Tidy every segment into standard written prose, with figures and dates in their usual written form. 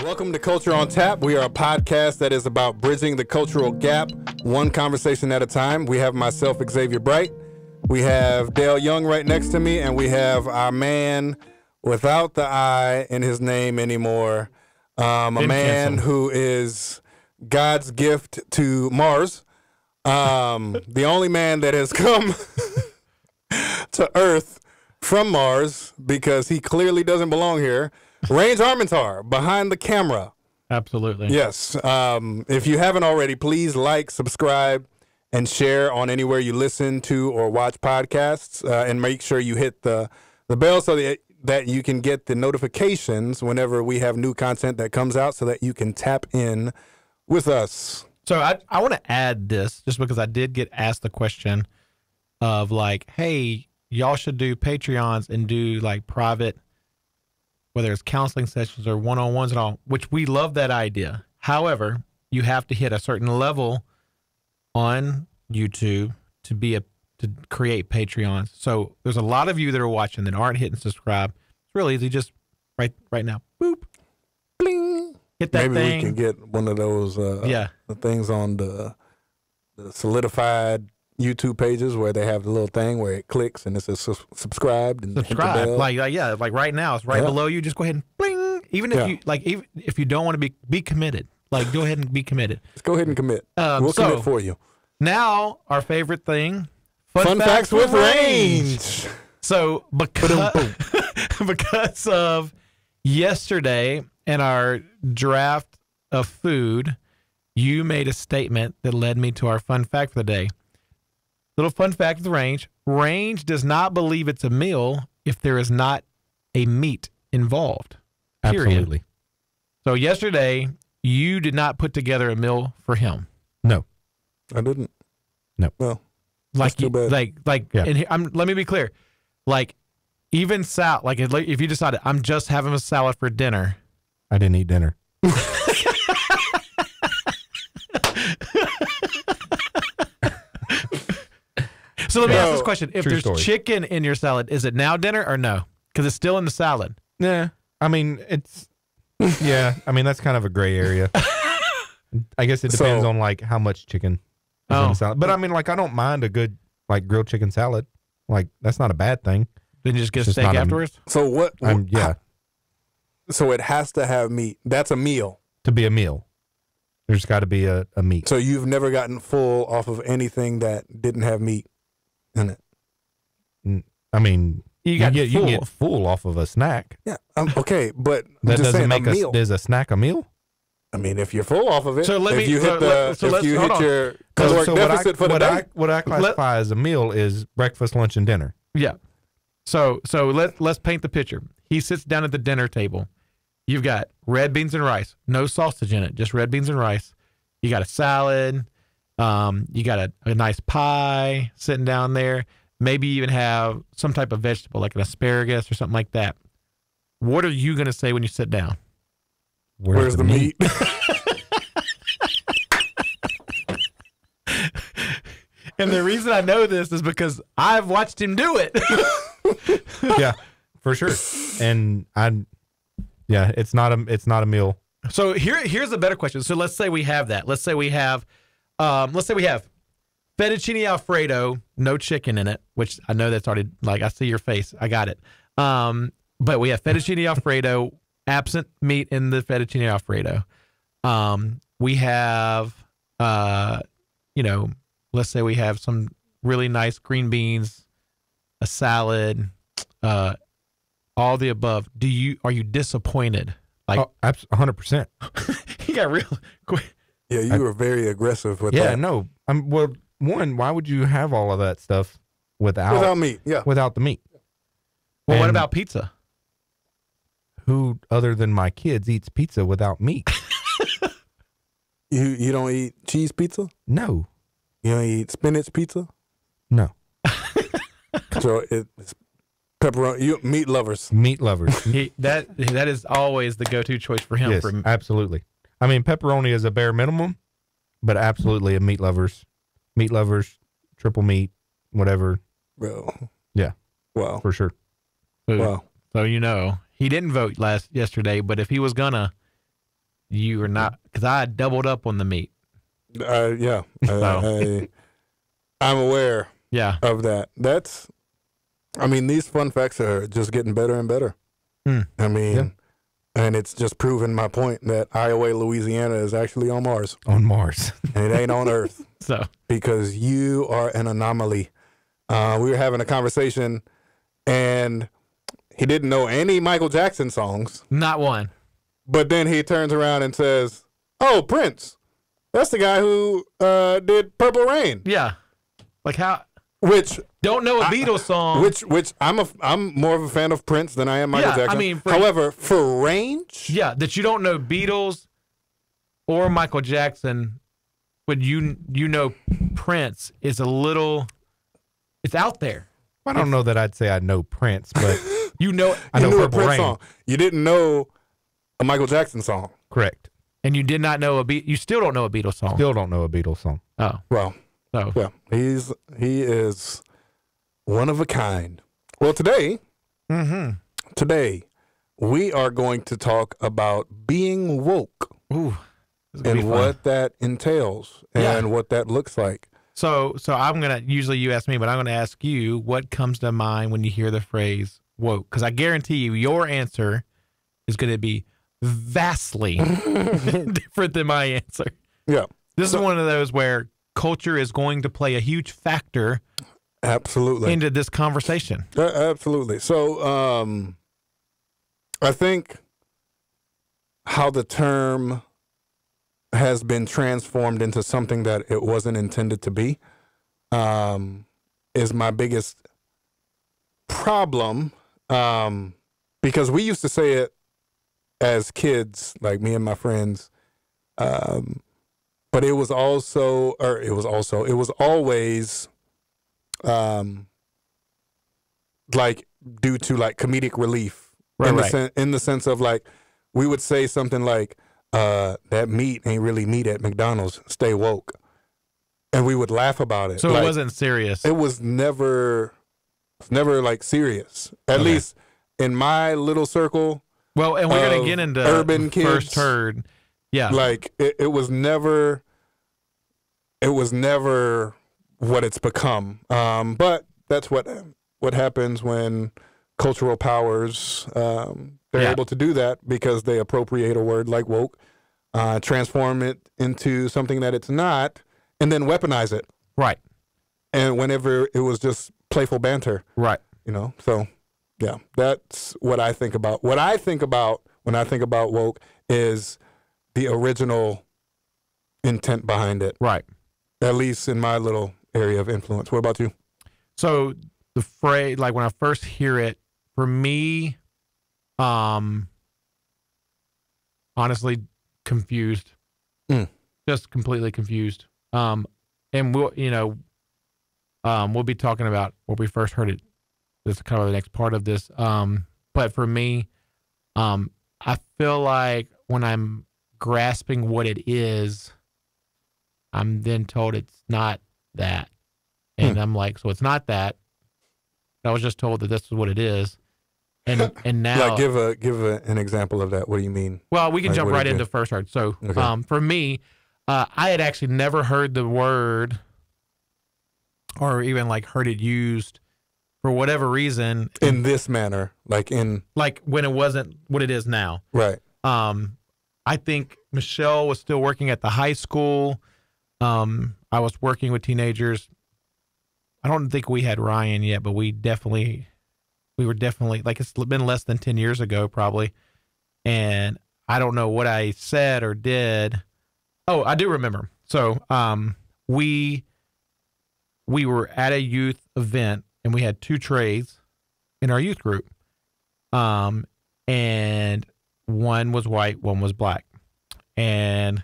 Welcome to Culture on Tap. We are a podcast that is about bridging the cultural gap, one conversation at a time. We have myself, Xavier Bright. We have Dale Young right next to me, and we have our man without the I in his name anymore. A man who is God's gift to Mars. The only man that has come to Earth from Mars because he clearly doesn't belong here. Range Armentar, behind the camera. Absolutely. Yes. If you haven't already, please like, subscribe, and share on anywhere you listen to or watch podcasts. And make sure you hit the bell so that you can get the notifications whenever we have new content that comes out so that you can tap in with us. So I want to add this just because I did get asked the question of like, hey, y'all should do Patreons and do like private, whether it's counseling sessions or one-on-ones and all, which we love that idea. However, you have to hit a certain level on YouTube to create Patreons. So there's a lot of you that are watching that aren't hitting subscribe. It's real easy. Just right now, boop, bling, hit that Maybe thing. we can get one of those the things on the solidified YouTube pages where they have the little thing where it clicks and it says subscribe and hit the bell. Like right now it's right below you. Just go ahead and bling. Even if you don't want to be committed, like go ahead and be committed. Just go ahead and commit. We'll commit for you. Now our favorite thing, fun facts with Range. So because of yesterday and our draft of food, you made a statement that led me to our fun fact for the day. Little fun fact with Range. Range does not believe it's a meal if there is not a meat involved. Period. Absolutely. So yesterday, you did not put together a meal for him. No. I didn't. No. Well, like too bad. Yeah. And let me be clear. Like even salad, like if you decided I'm just having a salad for dinner. I didn't eat dinner. So let me ask this question. If True there's story. chicken in your salad, is it now dinner or no? Because it's still in the salad. Yeah. I mean, yeah. I mean, that's kind of a gray area. I guess it depends on like how much chicken is in the salad. But I mean, like, I don't mind a good like grilled chicken salad. Like, that's not a bad thing. Then you just get a steak afterwards? So what? Yeah. So it has to have meat. That's a meal. To be a meal, there's got to be a meat. So you've never gotten full off of anything that didn't have meat in it? I mean, you can get full off of a snack. Yeah. Okay, but That just doesn't saying, make a meal. Is a snack a meal? I mean, if you're full off of it, So let me- if you hit your caloric So deficit for the day, what I classify as a meal is breakfast, lunch, and dinner. Yeah. So let's paint the picture. He sits down at the dinner table. You've got red beans and rice, no sausage in it, just red beans and rice. You got a salad. You got a nice pie sitting down there. Maybe you even have some type of vegetable like an asparagus or something like that. What are you going to say when you sit down? where's the meat? And the reason I know this is because I've watched him do it. Yeah, for sure. And it's not a meal. So here's a better question. So let's say we have that. Let's say we have fettuccine Alfredo, no chicken in it, which I know that's already like I see your face. I got it. But we have fettuccine Alfredo, absent meat in the fettuccine Alfredo. We have let's say we have some really nice green beans, a salad, all the above. Are you disappointed? Like 100%. He got real quick. Yeah, you were very aggressive with that. Yeah, no. Well, one, why would you have all of that stuff without meat? Yeah, without the meat? Well, what And about pizza? who other than my kids eats pizza without meat? You don't eat cheese pizza? No, You don't eat spinach pizza? no. So it's pepperoni. You meat lovers. Meat lovers. That is always the go-to choice for him. Yes, absolutely. I mean, pepperoni is a bare minimum, but absolutely a meat lovers, triple meat, whatever. Bro. Yeah. Wow. For sure. Wow. So he didn't vote yesterday, but if he was gonna, you are not, because I doubled up on the meat. Yeah, I'm aware Yeah. of that. I mean, these fun facts are just getting better and better. I mean, and it's just proving my point that Iowa, Louisiana is actually on Mars. On Mars. And it ain't on Earth. So, Because you are an anomaly. We were having a conversation, and he didn't know any Michael Jackson songs. not one. But then he turns around and says, "Oh, Prince. That's the guy who did Purple Rain." Yeah. Like how? Which Don't know a Beatles song. which I'm more of a fan of Prince than I am Michael Yeah, Jackson. I mean, however, for range, Yeah, that you don't know Beatles or Michael Jackson, but you know Prince is a little, it's out there. I don't know that I'd say I know Prince, but You know, I know knew a Purple Prince Rain. song. You didn't know a Michael Jackson song. Correct. and you did not know you still don't know a Beatles song. Still don't know a Beatles song. Oh, Well, so yeah, he is one of a kind. Well, today we are going to talk about being woke ooh, this is gonna be and fun. what that entails and Yeah. what that looks like. So I'm gonna, usually you ask me, but I'm gonna ask you what comes to mind when you hear the phrase woke, because I guarantee you your answer is gonna be vastly different than my answer. Yeah, This is one of those where culture is going to play a huge factor absolutely. into this conversation. Absolutely. So, I think how the term has been transformed into something that it wasn't intended to be, is my biggest problem. Because we used to say it as kids, like me and my friends, but it was always, like due to like comedic relief, Right. in the sense of like we would say something like, "That meat ain't really meat at McDonald's. Stay woke," and we would laugh about it. So Like, it wasn't serious. It was never like serious. At least in my little circle, Well, and we're gonna of get into urban kids. first heard. Yeah. like it was never. It was never what it's become. But that's what happens when cultural powers they're Yeah. able to do that because they appropriate a word like woke, transform it into something that it's not, and then weaponize it. Right. And whenever it was just playful banter, Right. So yeah, that's what I think about. What I think about when I think about woke is the original intent behind it, Right. at least in my little area of influence. What about you? So the phrase, like when I first hear it, for me, honestly, confused, just completely confused. And we'll be talking about what we first heard it. This is kind of the next part of this. But for me, I feel like when I'm grasping what it is, I'm then told it's not that. And I'm like, so it's not that. I was just told that this is what it is. And now, Like give an example of that. What do you mean? well, we can like, jump what right did you- into first heard. So, Okay. for me, I had actually never heard the word or even like heard it used for whatever reason, In this manner, like in like when it wasn't what it is now. right. I think Michelle was still working at the high school. I was working with teenagers. I don't think we had Ryan yet, but we were definitely, like, it's been less than 10 years ago, probably. And I don't know what I said or did. Oh, I do remember. So, we were at a youth event and we had 2 trays in our youth group. And one was white, one was black. And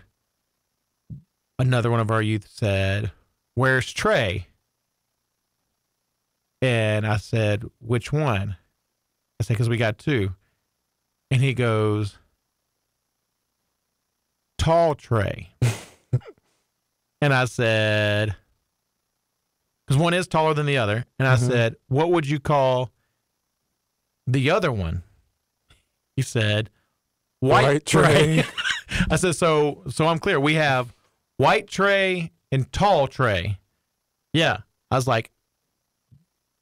another one of our youth said, "Where's Trey?" And I said, "Which one?" I said, "Because we got 2." And he goes, "Tall Trey." And I said, because one is taller than the other. And I said, "What would you call the other one?" He said, "White Trey." I said, so I'm clear. We have white Trey and tall Trey. Yeah. I was like,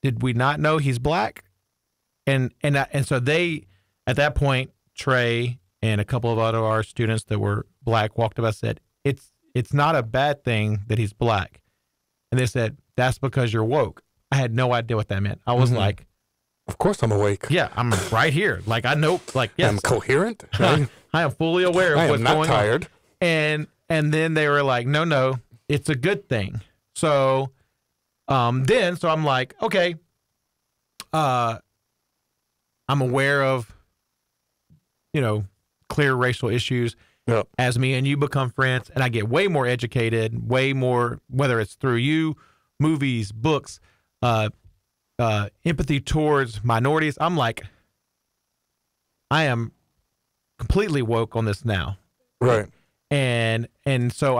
did we not know he's black? And so they, at that point, Trey and a couple of other our students that were black walked up and said, it's not a bad thing that he's black. And they said, that's because you're woke. I had no idea what that meant. I was like, of course I'm awake. yeah, I'm right here. Like, I know, like, yes. I'm coherent. I am fully aware of what's going on. I am not tired. And then they were like, no, it's a good thing. So so I'm like, okay, I'm aware of, clear racial issues. Yep. As me and you become friends, and I get way more educated, way more, whether it's through you, movies, books, empathy towards minorities. I'm like, I am completely woke on this now. Right. And so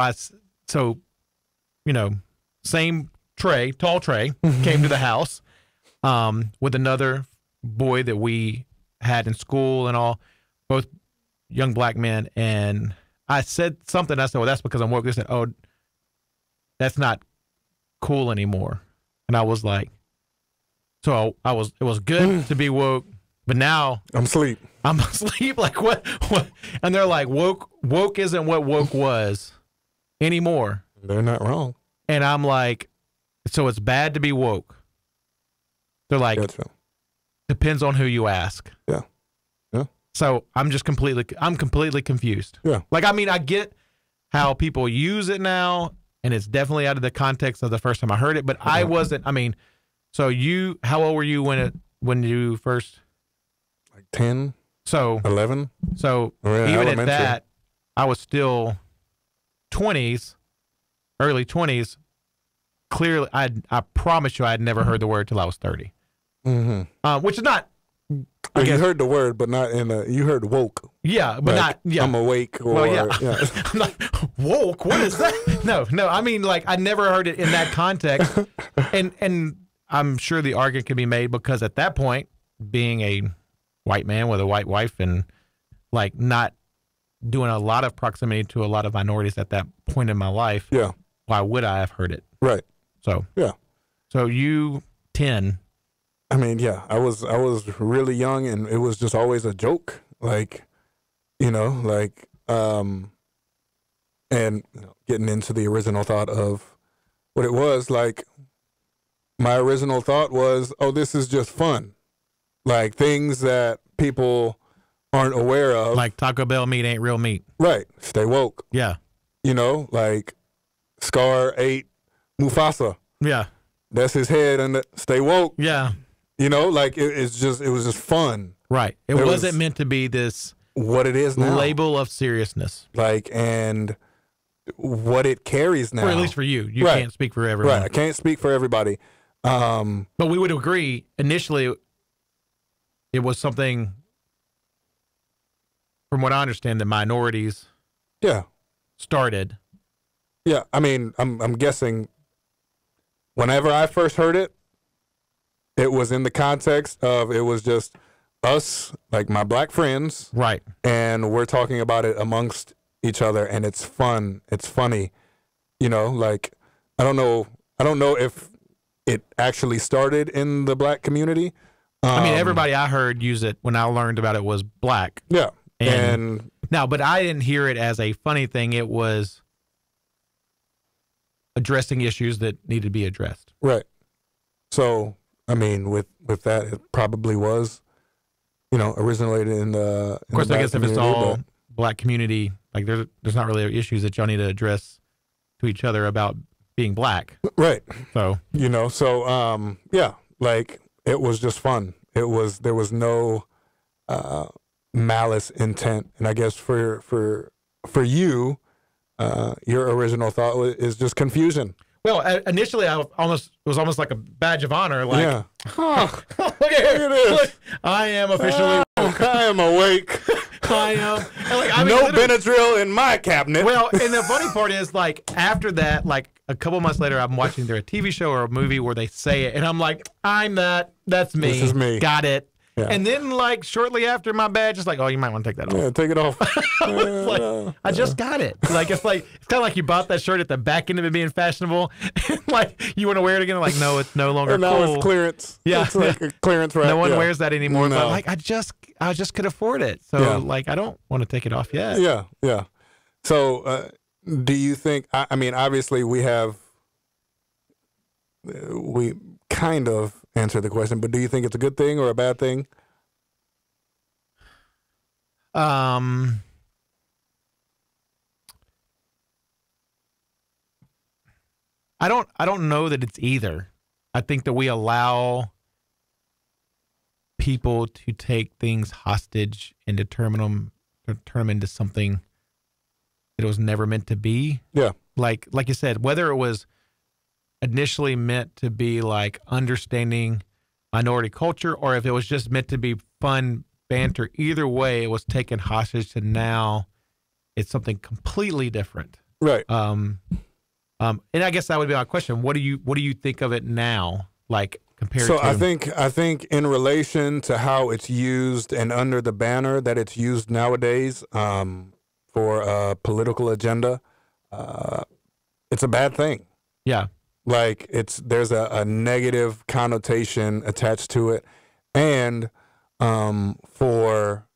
same Trey, tall Trey, came to the house with another boy that we had in school and all, both young black men. And I said something. I said, well, that's because I'm woke. They said, oh, that's not cool anymore. And I was like, so it was good to be woke, but now I'm asleep. Like what? And they're like, woke isn't what woke was anymore. They're not wrong. And I'm like, so it's bad to be woke. They're like, Gotcha. Depends on who you ask. Yeah. Yeah. So I'm completely confused. Yeah. Like, I mean, I get how people use it now, and it's definitely out of the context of the first time I heard it, but I wasn't, so how old were you when you first? Like 10, so 11. So even at that, I was still 20s, early 20s. Clearly, I promise you I had never heard the word till I was 30. Mm-hmm. Which is not. I guess, you heard the word, but not you heard woke. Yeah, but like, not. Yeah. I'm awake. Or, well, yeah. I'm like, woke? What is that? No. I mean, like, I never heard it in that context. And I'm sure the argument can be made because at that point, being a white man with a white wife and like not doing a lot of proximity to a lot of minorities at that point in my life. Yeah. Why would I have heard it? Right. So. Yeah. So you 10. I mean, yeah, I was really young, and it was just always a joke, and getting into the original thought of what it was. Like, my original thought was, oh, this is just fun, like things that people aren't aware of, like Taco Bell meat ain't real meat. Right. Stay woke. Yeah. Like Scar ate Mufasa. Yeah. That's his head, and stay woke. Yeah. Like it was just fun. Right. It wasn't meant to be this what it is now. Label of seriousness. Like, and what it carries now. Or at least for you. You can't speak for everyone. Right. I can't speak for everybody. But we would agree, initially, it was something, from what I understand, the minorities started. Yeah. I mean, I'm guessing whenever I first heard it, it was in the context of it was just us, like my black friends. Right. And we're talking about it amongst each other, and it's fun. It's funny. Like, I don't know if it actually started in the black community. Everybody I heard use it when I learned about it was black. Yeah. And now, but I didn't hear it as a funny thing. It was addressing issues that needed to be addressed. Right. So, with that, it probably was, originated in the. Of course, I guess if it's all black community, like there's not really issues that y'all need to address to each other about being black. Right. So. Like it was just fun. There was no malice intent, and I guess for you, your original thought is just confusion. Well, initially, it was almost like a badge of honor. Like, yeah. Look at this. Look, I am officially woke. I am awake. I am. No Benadryl in my cabinet. Well, and the funny part is, like, after that, like a couple months later, I'm watching either a TV show or a movie where they say it, and I'm like, I'm that. That's me. This is me. Got it. Yeah. And then, like, shortly after my badge, it's like, oh, you might want to take that off. Yeah, take it off. I just got it. Like, it's kind of like you bought that shirt at the back end of it being fashionable. Like, you want to wear it again. Like, no, it's no longer and now cool. it's clearance. Yeah. It's like a clearance rack. No one wears that anymore. No. But like, I just could afford it. So like, I don't want to take it off yet. Yeah. Yeah. So, do you think, I mean, obviously we kind of answered the question, but do you think it's a good thing or a bad thing? I don't know that it's either. I think that we allow people to take things hostage and turn them into something that it was never meant to be. Yeah. Like you said, whether it was initially meant to be like understanding minority culture or if it was just meant to be fun banter, either way, it was taken hostage to now it's something completely different. Right. And I guess that would be my question. What do you think of it now? Like compared to I think in relation to how it's used and under the banner that it's used nowadays, for a political agenda, it's a bad thing. Yeah. Like there's a negative connotation attached to it. And for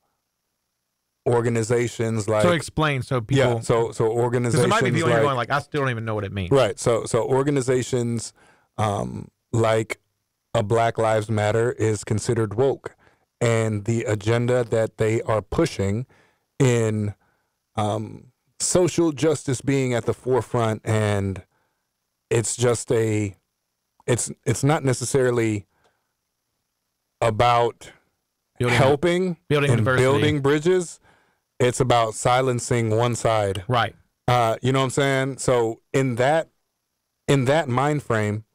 organizations like, so explain so people, yeah, so organizations, because there might be people like, going like, I still don't even know what it means. Right. So organizations like a Black Lives Matter is considered woke, and the agenda that they are pushing in social justice being at the forefront, and it's just it's not necessarily about building bridges. It's about silencing one side. Right. You know what I'm saying? So in that mind frame,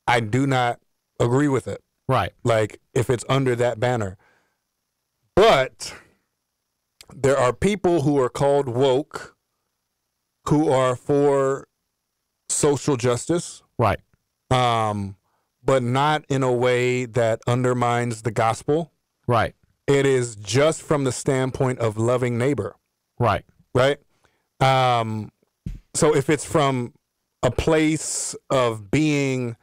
I do not agree with it. Right. Like if it's under that banner. But there are people who are called woke who are for social justice. Right. But not in a way that undermines the gospel. Right. It is just from the standpoint of loving neighbor. Right. Right. So if it's from a place of being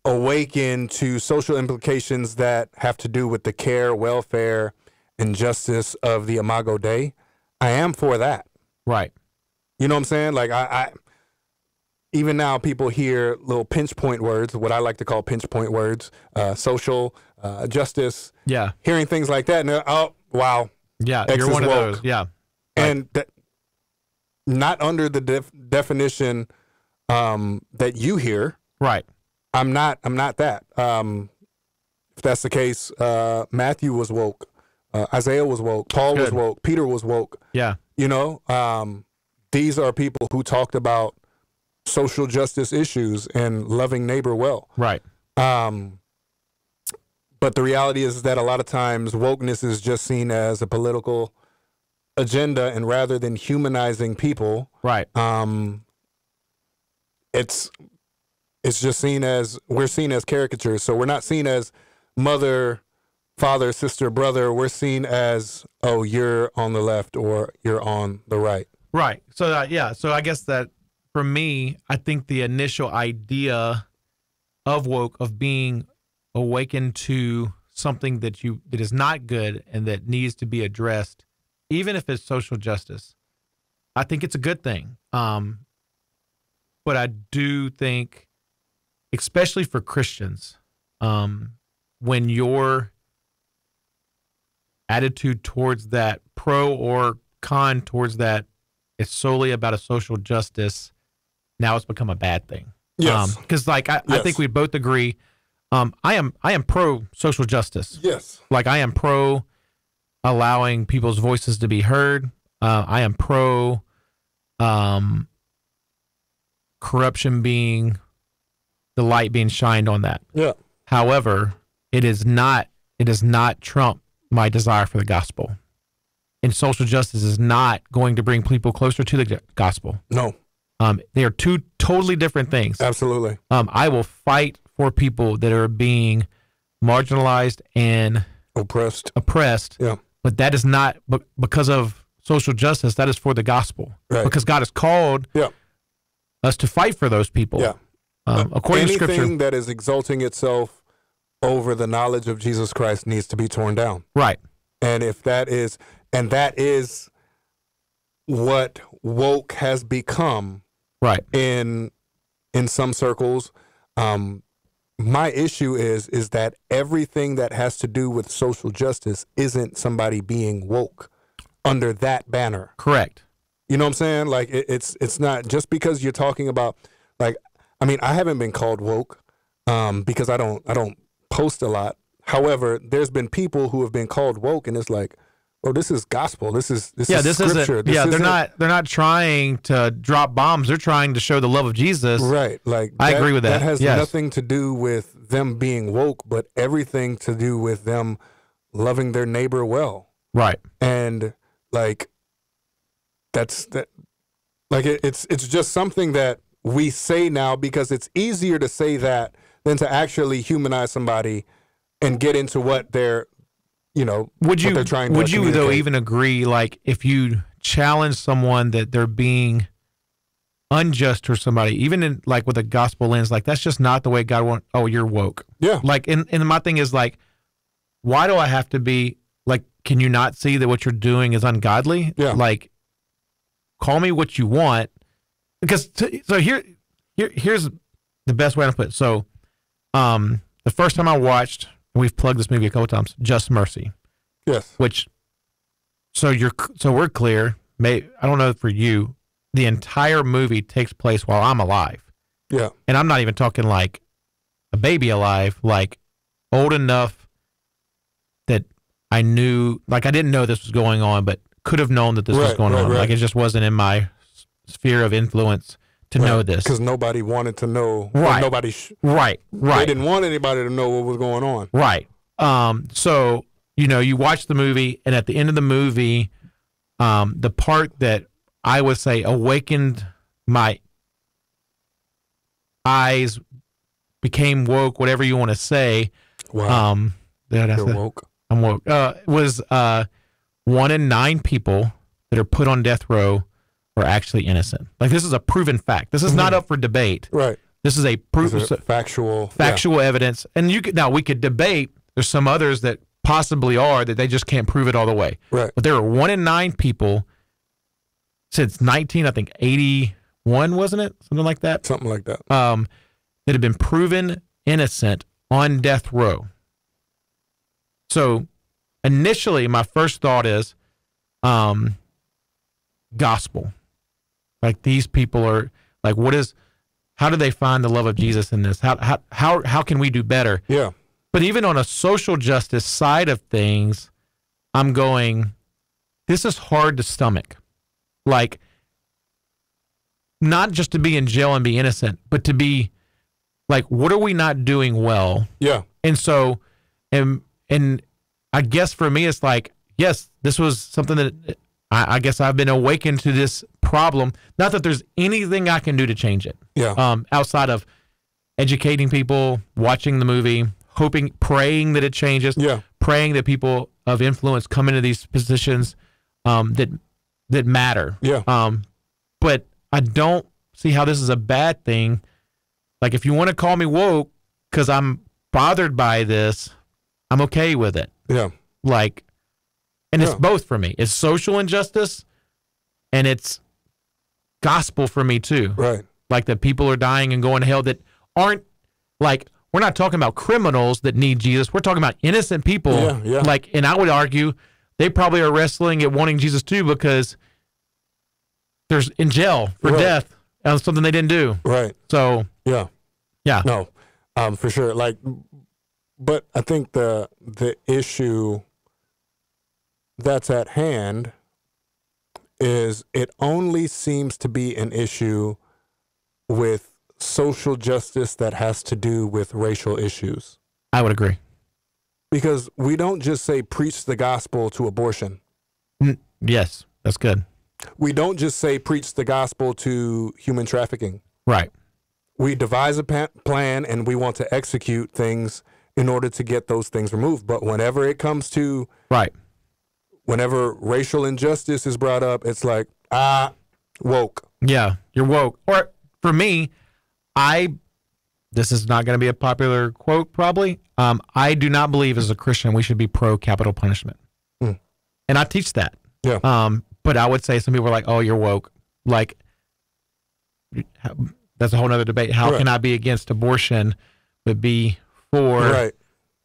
awakened to social implications that have to do with the care, welfare, and justice of the Imago Dei, I am for that. Right. You know what I'm saying? Like I even now people hear little pinch point words, what I like to call pinch point words, social justice. Yeah. Hearing things like that, and oh wow. Yeah, X you're is one of woke. those. Yeah. And that, not under the definition that you hear. Right. I'm not that. If that's the case, Matthew was woke. Isaiah was woke. Paul was woke. Peter was woke. Yeah. You know, these are people who talked about social justice issues and loving neighbor well. Right. But the reality is that a lot of times wokeness is just seen as a political agenda, and rather than humanizing people, right. It's just seen as, we're seen as caricatures. So we're not seen as mother, father, sister, brother. We're seen as, oh, you're on the left or you're on the right. Right. So yeah. So I guess that for me, I think the initial idea of woke, of being awakened to something that is not good and that needs to be addressed, even if it's social justice, I think it's a good thing. But I do think, especially for Christians, when your attitude towards that, pro or con towards that, is solely about a social justice, now it's become a bad thing. Yes. Because I think we both agree. I am pro social justice. Yes. Like I am pro allowing people's voices to be heard. I am pro corruption being, the light being shined on that. Yeah. However, it does not trump my desire for the gospel. And social justice is not going to bring people closer to the gospel. No. They are two totally different things. Absolutely. I will fight for people that are being marginalized and oppressed. Yeah. But that is not because of social justice. That is for the gospel. Right. Because God has called us to fight for those people. Yeah. According to Scripture, anything that is exalting itself over the knowledge of Jesus Christ needs to be torn down. Right. And that is what woke has become. Right. In some circles. My issue is that everything that has to do with social justice isn't somebody being woke under that banner. Correct. You know what I'm saying? Like it's not just because you're talking about, like, I mean, I haven't been called woke because I don't post a lot. However, there's been people who have been called woke, and it's like, oh, this is gospel. This is scripture. They're not trying to drop bombs. They're trying to show the love of Jesus. Right. Like I agree with that. That has nothing to do with them being woke, but everything to do with them loving their neighbor well. Right. And like it's just something that we say now because it's easier to say that than to actually humanize somebody and get into what they're would you though even agree, like, if you challenge someone that they're being unjust or somebody, even in like with a gospel lens, like that's just not the way God wants. Oh, you're woke. Yeah. Like, and my thing is like, why do I have to be like? Can you not see that what you're doing is ungodly? Yeah. Like, call me what you want, because here's the best way to put it. So, the first time I watched. We've plugged this movie a couple times. Just Mercy. Yes. So we're clear. I don't know for you. The entire movie takes place while I'm alive. Yeah. And I'm not even talking like a baby alive, like old enough that I knew, like I didn't know this was going on, but could have known that this was going on. Right. Like it just wasn't in my sphere of influence to know this. Because nobody wanted to know. Right. Right. They didn't want anybody to know what was going on. Right. So, you watch the movie, and at the end of the movie, the part that I would say awakened my eyes, became woke, whatever you want to say. Wow. You're woke. I'm woke. Was 1 in 9 people that are put on death row are actually innocent. Like, this is a proven fact. This is not up for debate. Right. This is a factual evidence. And we could debate. There's some others that possibly are that they just can't prove it all the way. Right. But there are 1 in 9 people since 1981, wasn't it? Something like that. Something like that. That have been proven innocent on death row. So initially, my first thought is gospel. Like, these people are like, how do they find the love of Jesus in this? How can we do better? Yeah. But even on a social justice side of things, I'm going, this is hard to stomach. Like, not just to be in jail and be innocent, but to be like, what are we not doing well? Yeah. And so, and I guess for me, it's like, yes, this was something that I guess I've been awakened to this problem. Not that there's anything I can do to change it. Yeah. Outside of educating people, watching the movie, praying that it changes. Yeah. Praying that people of influence come into these positions that matter. Yeah. But I don't see how this is a bad thing. Like, if you want to call me woke because I'm bothered by this, I'm okay with it. Yeah. Like, and it's both for me. It's social injustice and it's gospel for me too. Right. Like, that people are dying and going to hell that aren't, like, we're not talking about criminals that need Jesus. We're talking about innocent people. Yeah, yeah. Like, and I would argue they probably are wrestling at wanting Jesus too, because there's in jail for death on something they didn't do. Right. So yeah. No, for sure. Like, but I think the issue that's at hand is it only seems to be an issue with social justice that has to do with racial issues. I would agree. Because we don't just say preach the gospel to abortion. Yes, that's good. We don't just say preach the gospel to human trafficking. Right. We devise a plan and we want to execute things in order to get those things removed. But whenever it comes to Right. whenever racial injustice is brought up, it's like, woke. Yeah, you're woke. Or for me, this is not going to be a popular quote probably. I do not believe as a Christian we should be pro capital punishment. And I teach that. Yeah. But I would say some people are like, oh, you're woke. Like, that's a whole nother debate. How can I be against abortion but be for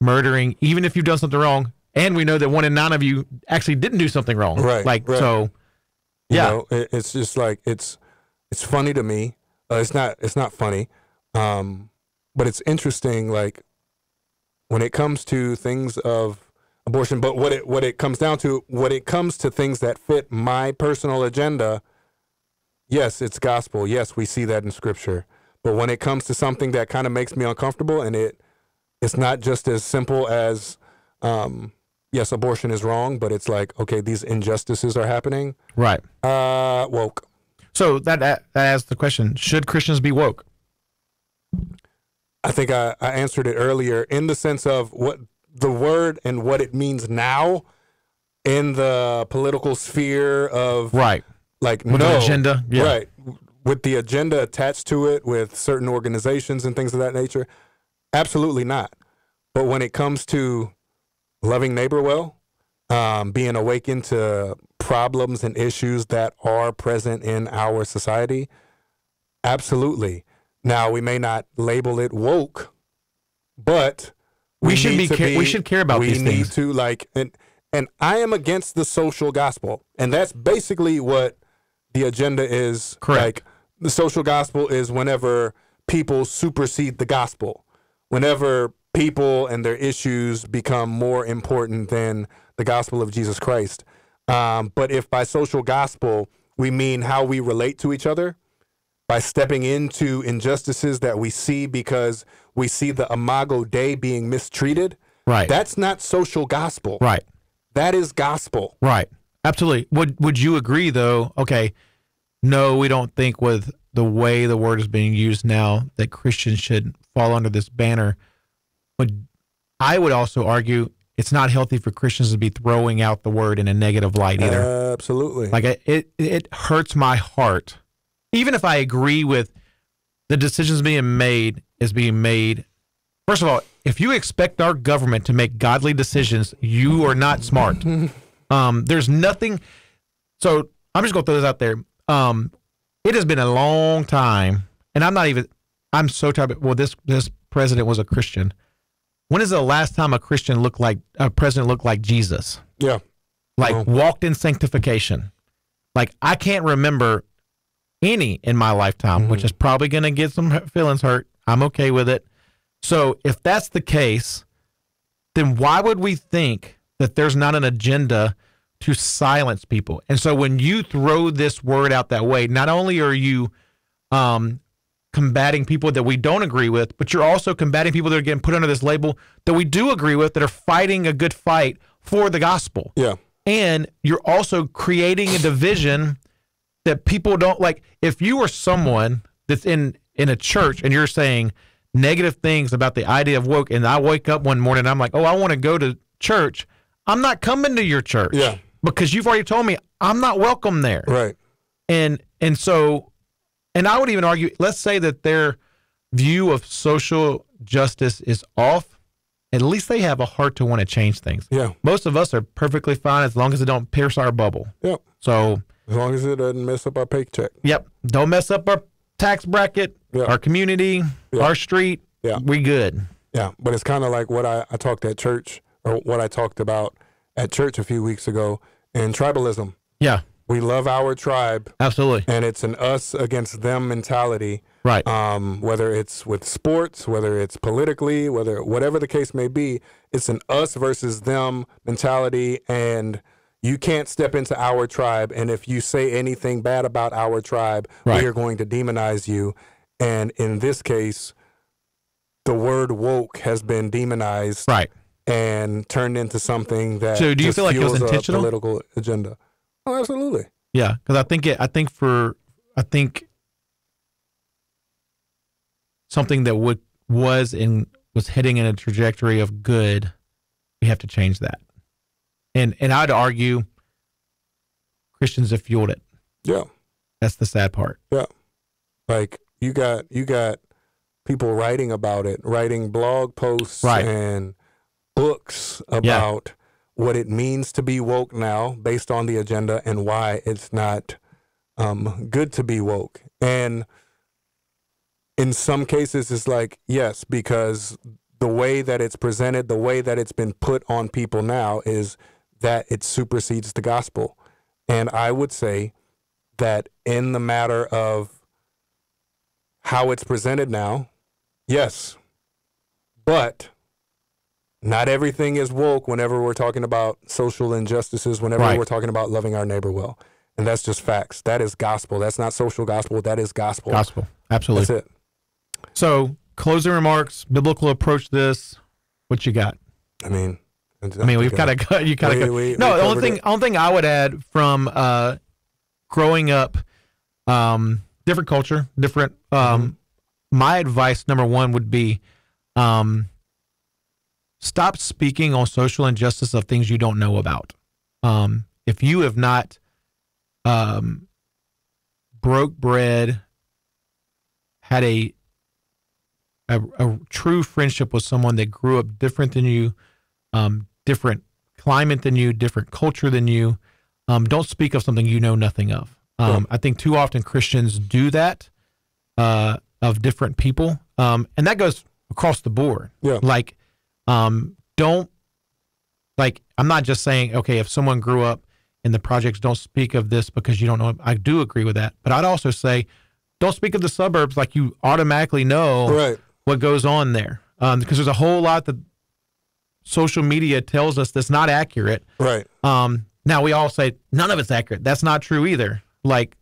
murdering, even if you've done something wrong? And we know that 1 in 9 of you actually didn't do something wrong. Right. Like, right. so, yeah. You know, it's just like, it's funny to me. It's not funny. But it's interesting, like, when it comes to things of abortion, but what it comes down to, when it comes to things that fit my personal agenda, yes, it's gospel. Yes, we see that in scripture. But when it comes to something that kind of makes me uncomfortable, and it's not just as simple as, yes, abortion is wrong, but it's like, okay, these injustices are happening. Right. Woke. So that asks the question, should Christians be woke? I think I answered it earlier in the sense of what the word and what it means now in the political sphere of right, like with an agenda, right, with the agenda attached to it, with certain organizations and things of that nature. Absolutely not. But when it comes to loving neighbor well, being awakened to problems and issues that are present in our society, absolutely. Now, we may not label it woke, but we should care about these things. We need to, like, and I am against the social gospel, and that's basically what the agenda is. Correct. Like, the social gospel is whenever people supersede the gospel, whenever people and their issues become more important than the gospel of Jesus Christ. But if by social gospel we mean how we relate to each other, by stepping into injustices that we see because we see the Imago Dei being mistreated, right? That's not social gospel. Right. That is gospel. Right. Absolutely. Would you agree, though? Okay, no, we don't think with the way the word is being used now that Christians should fall under this banner. But I would also argue it's not healthy for Christians to be throwing out the word in a negative light either. Absolutely. Like it hurts my heart. Even if I agree with the decisions being made is being made. First of all, if you expect our government to make godly decisions, you are not smart. There's nothing. So I'm just going to throw this out there. It has been a long time, and I'm so tired. Well, this president was a Christian. When is the last time a president looked like Jesus? Yeah. Like walked in sanctification. Like I can't remember any in my lifetime, which is probably going to get some feelings hurt. I'm okay with it. So if that's the case, then why would we think that there's not an agenda to silence people? And so when you throw this word out that way, not only are you combating people that we don't agree with, but you're also combating people that are getting put under this label that we do agree with, that are fighting a good fight for the gospel. Yeah. And you're also creating a division that people don't like. If you were someone that's in a church and you're saying negative things about the idea of woke, and I wake up one morning and I'm like, oh, I want to go to church, I'm not coming to your church. Yeah. Because you've already told me I'm not welcome there. Right. And so, and I would even argue, let's say that their view of social justice is off. At least they have a heart to want to change things. Yeah. Most of us are perfectly fine as long as it don't pierce our bubble. Yep. So as long as it doesn't mess up our paycheck. Yep. Don't mess up our tax bracket, our community, our street. Yeah. We good. Yeah. But it's kind of like what I talked at church, or what I talked about at church a few weeks ago in tribalism. Yeah. We love our tribe. Absolutely. And it's an us against them mentality. Right. Whether it's with sports, whether it's politically, whatever the case may be, it's an us versus them mentality. And you can't step into our tribe. And if you say anything bad about our tribe, we are going to demonize you. And in this case, the word woke has been demonized. Right. And turned into something that so do you feel like it was intentional? Political agenda. Oh, absolutely. Yeah, because I think something that was was heading in a trajectory of good, we have to change that. And I'd argue Christians have fueled it. Yeah. That's the sad part. Yeah. Like you got people writing about it, writing blog posts and books about what it means to be woke now based on the agenda and why it's not good to be woke. And in some cases it's like, yes, because the way that it's presented, the way that it's been put on people now is that it supersedes the gospel. And I would say that in the matter of how it's presented now, yes, but not everything is woke whenever we're talking about social injustices, whenever we're talking about loving our neighbor well. And that's just facts. That is gospel. That's not social gospel. That is gospel. Gospel. Absolutely. That's it. So, closing remarks, biblical approach to this. What you got? I mean, we've kind of got. You kind of. No, the only thing I would add from growing up, different culture, different. My advice, number one, would be, stop speaking on social injustice of things you don't know about. If you have not broke bread, had a true friendship with someone that grew up different than you, different climate than you, different culture than you, don't speak of something you know nothing of. I think too often Christians do that of different people, and that goes across the board. Yeah. Like, I'm not just saying, okay, if someone grew up in the projects, don't speak of this because you don't know. I do agree with that, but I'd also say, don't speak of the suburbs like you automatically know what goes on there, because there's a whole lot that social media tells us that's not accurate. Right. Now we all say none of it's accurate. That's not true either. Like,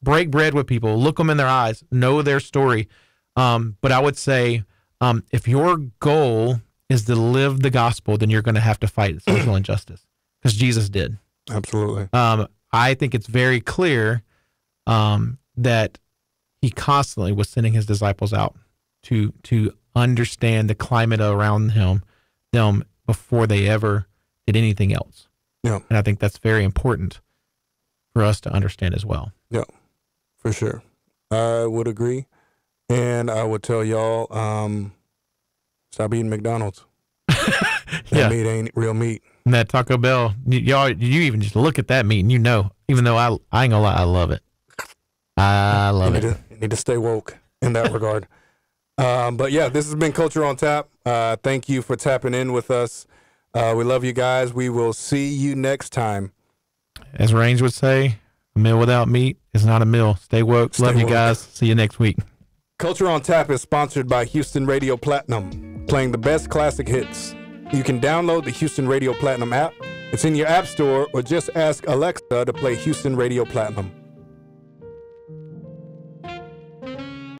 break bread with people, look them in their eyes, know their story. But I would say, if your goal is to live the gospel, then you're going to have to fight social injustice, because Jesus did. Absolutely. I think it's very clear that he constantly was sending his disciples out to understand the climate around them before they ever did anything else. Yeah. And I think that's very important for us to understand as well. Yeah, for sure. I would agree. And I would tell y'all, stop eating McDonald's. That meat ain't real meat. And that Taco Bell, y'all, you even just look at that meat and you know, even though I ain't gonna lie, I love it. I love it. You need to stay woke in that regard. But yeah, this has been Culture on Tap. Thank you for tapping in with us. We love you guys. We will see you next time. As Range would say, a meal without meat is not a meal. Stay woke. Love you guys. See you next week. Culture on Tap is sponsored by Houston Radio Platinum, playing the best classic hits. You can download the Houston Radio Platinum app. It's in your app store, or just ask Alexa to play Houston Radio Platinum.